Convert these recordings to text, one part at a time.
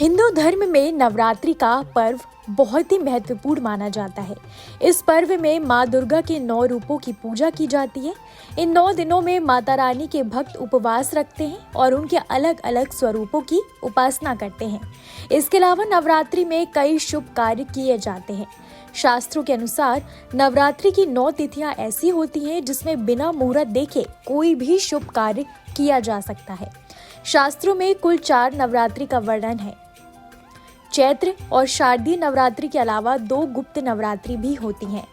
हिंदू धर्म में नवरात्रि का पर्व बहुत ही महत्वपूर्ण माना जाता है। इस पर्व में माँ दुर्गा के 9 रूपों की पूजा की जाती है। इन 9 दिनों में माता रानी के भक्त उपवास रखते हैं और उनके अलग अलग स्वरूपों की उपासना करते हैं। इसके अलावा नवरात्रि में कई शुभ कार्य किए जाते हैं। शास्त्रों के अनुसार नवरात्रि की 9 तिथियां ऐसी होती हैं जिसमें बिना मुहूर्त देखे कोई भी शुभ कार्य किया जा सकता है। शास्त्रों में कुल 4 नवरात्रि का वर्णन है। चैत्र और शारदीय नवरात्रि के अलावा 2 गुप्त नवरात्रि भी होती हैं।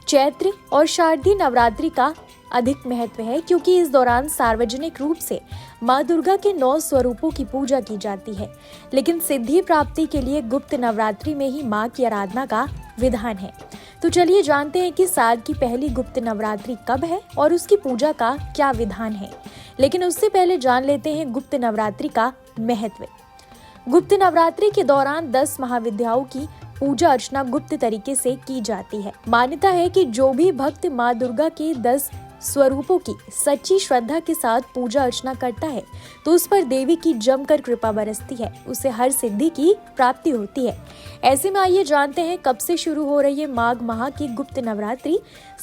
चैत्र और शारदीय नवरात्रि का अधिक महत्व है क्योंकि इस दौरान सार्वजनिक रूप से माँ दुर्गा के 9 स्वरूपों की पूजा की जाती है, लेकिन सिद्धि प्राप्ति के लिए गुप्त नवरात्रि में ही माँ की आराधना का विधान है। तो चलिए जानते हैं कि साल की पहली गुप्त नवरात्रि कब है और उसकी पूजा का क्या विधान है। लेकिन उससे पहले जान लेते हैं गुप्त नवरात्रि का महत्व। गुप्त नवरात्रि के दौरान 10 महाविद्याओं की पूजा अर्चना गुप्त तरीके से की जाती है। मान्यता है कि जो भी भक्त माँ दुर्गा के 10 स्वरूपों की सच्ची श्रद्धा के साथ पूजा अर्चना करता है तो उस पर देवी की जमकर कृपा बरसती है, उसे हर सिद्धि की प्राप्ति होती है। ऐसे में आइए जानते हैं कब से शुरू हो रही है माघ माह की गुप्त नवरात्रि,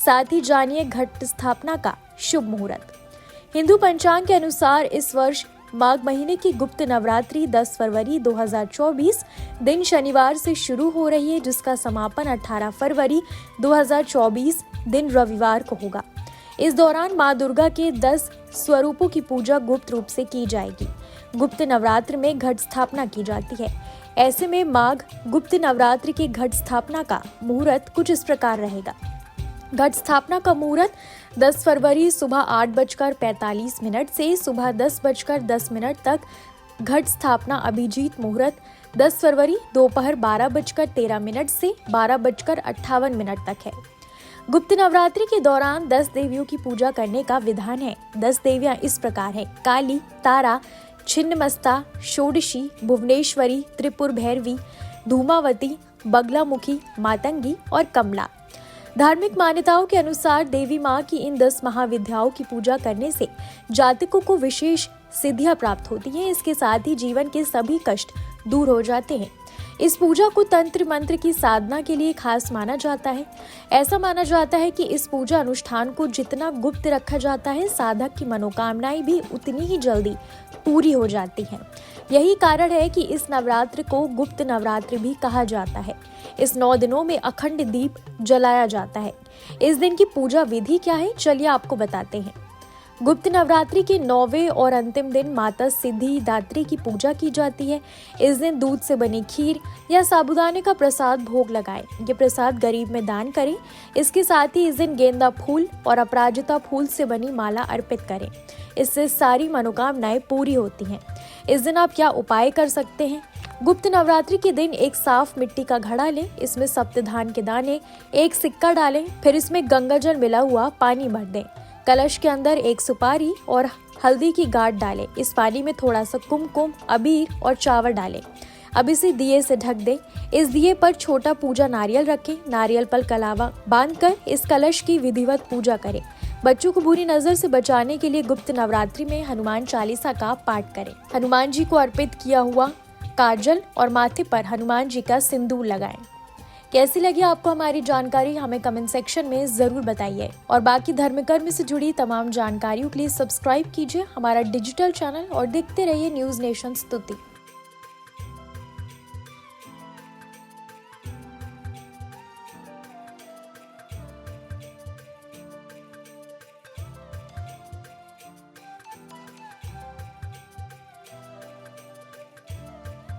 साथ ही जानिए घट स्थापना का शुभ मुहूर्त। हिंदू पंचांग के अनुसार इस वर्ष माघ महीने की गुप्त नवरात्रि 10 फरवरी 2024 दिन शनिवार से शुरू हो रही है, जिसका समापन 18 फरवरी 2024 दिन रविवार को होगा। इस दौरान माँ दुर्गा के 10 स्वरूपों की पूजा गुप्त रूप से की जाएगी। गुप्त नवरात्र में घट स्थापना की जाती है। ऐसे में माघ गुप्त नवरात्रि की घट स्थापना का मुहूर्त कुछ इस प्रकार रहेगा। घट स्थापना का मुहूर्त 10 फरवरी सुबह 8:45 से सुबह 10:10 तक। घट स्थापना अभिजीत मुहूर्त 10 फरवरी दोपहर 12:13 से 12:58 तक है। गुप्त नवरात्रि के दौरान 10 देवियों की पूजा करने का विधान है। 10 देवियां इस प्रकार हैं: काली, तारा, छिन्नमस्ता, षोडशी, भुवनेश्वरी, त्रिपुर भैरवी, धूमावती, बगलामुखी, मातंगी और कमला। धार्मिक मान्यताओं के अनुसार देवी माँ की इन 10 महाविद्याओं की पूजा करने से जातकों को विशेष सिद्धियां प्राप्त होती हैं। इसके साथ ही जीवन के सभी कष्ट दूर हो जाते हैं। इस पूजा को तंत्र मंत्र की साधना के लिए खास माना जाता है। ऐसा माना जाता है कि इस पूजा अनुष्ठान को जितना गुप्त रखा जाता है, साधक की मनोकामनाएं भी उतनी ही जल्दी पूरी हो जाती हैं। यही कारण है कि इस नवरात्र को गुप्त नवरात्र भी कहा जाता है। इस 9 दिनों में अखंड दीप जलाया जाता है। इस दिन की पूजा विधि क्या है, चलिए आपको बताते हैं। गुप्त नवरात्रि के 9वें और अंतिम दिन माता सिद्धि दात्री की पूजा की जाती है। इस दिन दूध से बनी खीर या साबूदाने का प्रसाद भोग लगाएं। ये प्रसाद गरीब में दान करें। इसके साथ ही इस दिन गेंदा फूल और अपराजिता फूल से बनी माला अर्पित करें। इससे सारी मनोकामनाएं पूरी होती हैं। इस दिन आप क्या उपाय कर सकते हैं? गुप्त नवरात्रि के दिन एक साफ मिट्टी का घड़ा लें, इसमें सप्तधान के दाने, एक सिक्का डालें, फिर इसमें गंगा जल मिला हुआ पानी भर दें। कलश के अंदर एक सुपारी और हल्दी की गांठ डालें। इस पानी में थोड़ा सा कुमकुम, अबीर और चावल डालें। अब इसे दिए से ढक दें। इस दिए पर छोटा पूजा नारियल रखें। नारियल पर कलावा बांधकर इस कलश की विधिवत पूजा करें। बच्चों को बुरी नजर से बचाने के लिए गुप्त नवरात्रि में हनुमान चालीसा का पाठ करें। हनुमान जी को अर्पित किया हुआ काजल और माथे पर हनुमान जी का सिंदूर लगाएं। कैसी लगी आपको हमारी जानकारी, हमें कमेंट सेक्शन में जरूर बताइए। और बाकी धर्मकर्म से जुड़ी तमाम जानकारियों के लिए सब्सक्राइब कीजिए हमारा डिजिटल चैनल और देखते रहिए न्यूज़ नेशन स्तुति।